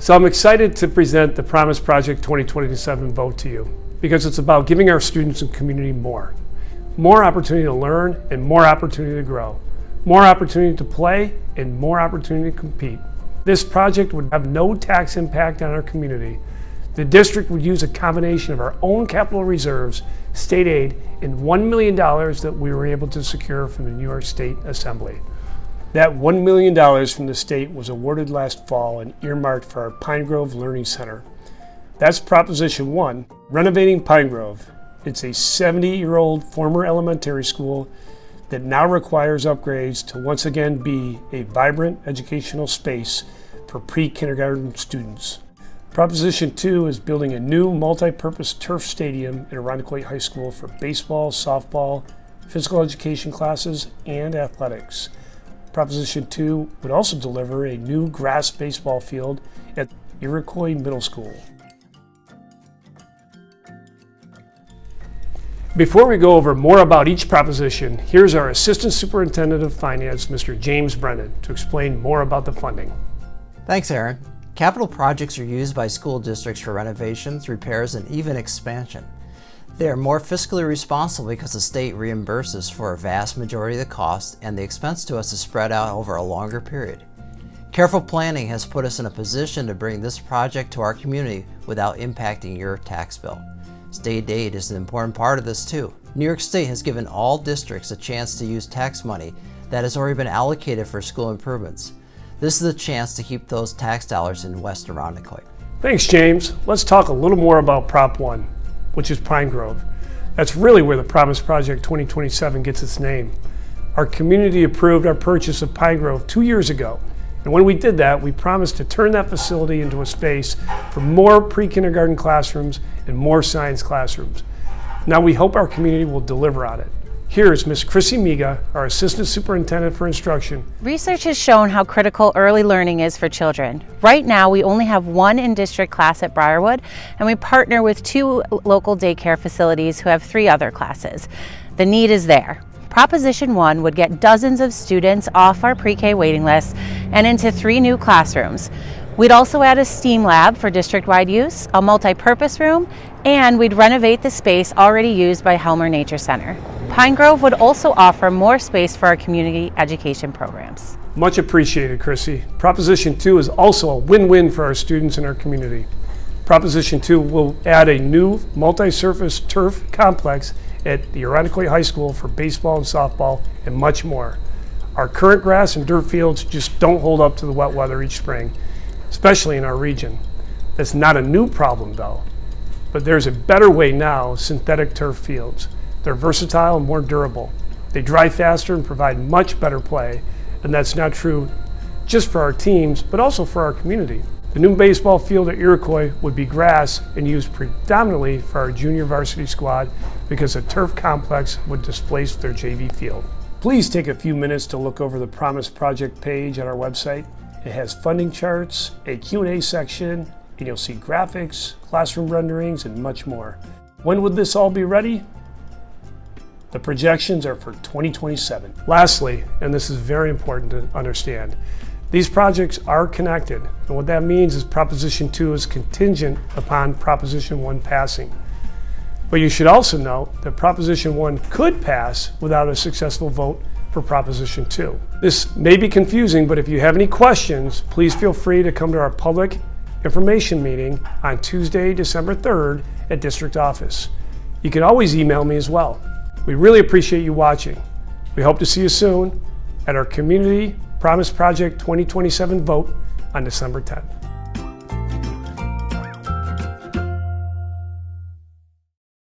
So I'm excited to present the Promise Project 2027 vote to you because it's about giving our students and community more opportunity to learn and more opportunity to grow, more opportunity to play and more opportunity to compete. This project would have no tax impact on our community. The district would use a combination of our own capital reserves, state aid, and $1 million that we were able to secure from the New York State Assembly. That $1 million from the state was awarded last fall and earmarked for our Pinegrove Learning Center. That's Proposition 1, renovating Pinegrove. It's a 70-year-old former elementary school that now requires upgrades to once again be a vibrant educational space for pre-kindergarten students. Proposition 2 is building a new multi-purpose turf stadium at Irondequoit High School for baseball, softball, physical education classes, and athletics. Proposition 2 would also deliver a new grass baseball field at Irondequoit Middle School. Before we go over more about each proposition, here's our Assistant Superintendent of Finance, Mr. James Brennan, to explain more about the funding. Thanks, Aaron. Capital projects are used by school districts for renovations, repairs, and even expansion. They are more fiscally responsible because the state reimburses for a vast majority of the cost, and the expense to us is spread out over a longer period. Careful planning has put us in a position to bring this project to our community without impacting your tax bill. State aid is an important part of this too. New York State has given all districts a chance to use tax money that has already been allocated for school improvements. This is a chance to keep those tax dollars in West Irondequoit. Thanks, James. Let's talk a little more about Prop 1, which is Pinegrove. That's really where the Promise Project 2027 gets its name. Our community approved our purchase of Pinegrove 2 years ago. And when we did that, we promised to turn that facility into a space for more pre-kindergarten classrooms and more science classrooms. Now we hope our community will deliver on it. Here's Ms. Chrissy Miga, our Assistant Superintendent for Instruction. Research has shown how critical early learning is for children. Right now, we only have one in-district class at Briarwood, and we partner with 2 local daycare facilities who have 3 other classes. The need is there. Proposition 1 would get dozens of students off our pre-K waiting list and into 3 new classrooms. We'd also add a STEAM lab for district-wide use, a multi-purpose room, and we'd renovate the space already used by Helmer Nature Center. Pinegrove would also offer more space for our community education programs. Much appreciated, Chrissy. Proposition 2 is also a win-win for our students and our community. Proposition 2 will add a new multi-surface turf complex at the Irondequoit High School for baseball and softball and much more. Our current grass and dirt fields just don't hold up to the wet weather each spring, especially in our region. That's not a new problem though, but there's a better way now, synthetic turf fields. They're versatile and more durable. They dry faster and provide much better play, and that's not true just for our teams, but also for our community. The new baseball field at Irondequoit would be grass and used predominantly for our junior varsity squad because a turf complex would displace their JV field. Please take a few minutes to look over the Promise Project page on our website. It has funding charts, a Q&A section, and you'll see graphics, classroom renderings, and much more. When would this all be ready? The projections are for 2027. Lastly, and this is very important to understand, these projects are connected, and what that means is Proposition 2 is contingent upon Proposition 1 passing. But you should also note that Proposition 1 could pass without a successful vote for Proposition 2. This may be confusing, but if you have any questions, please feel free to come to our public information meeting on Tuesday, December 3rd at District Office. You can always email me as well. We really appreciate you watching. We hope to see you soon at our Community Promise Project 2027 vote on December 10th.